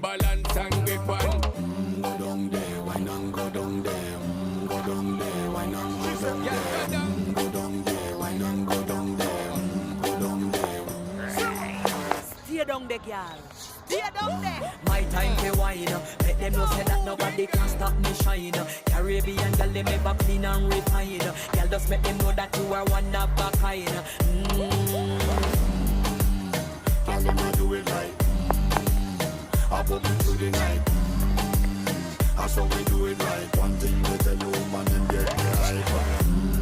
balance and grip on. Go down there, wine and go down there. Go down there, wine and go down there. Go down there, wine and go down there. Go down there. Stay down there, girl. Stay down there. My time to wine. Let them know say that nobody can stop me shine. Caribbean girl, they make up clean and refine. Girl, just make them know that you are one of a kind. Girl, them a do it right. I put it through the night. That's how we do it right. One thing we tell you, man, and get me hype.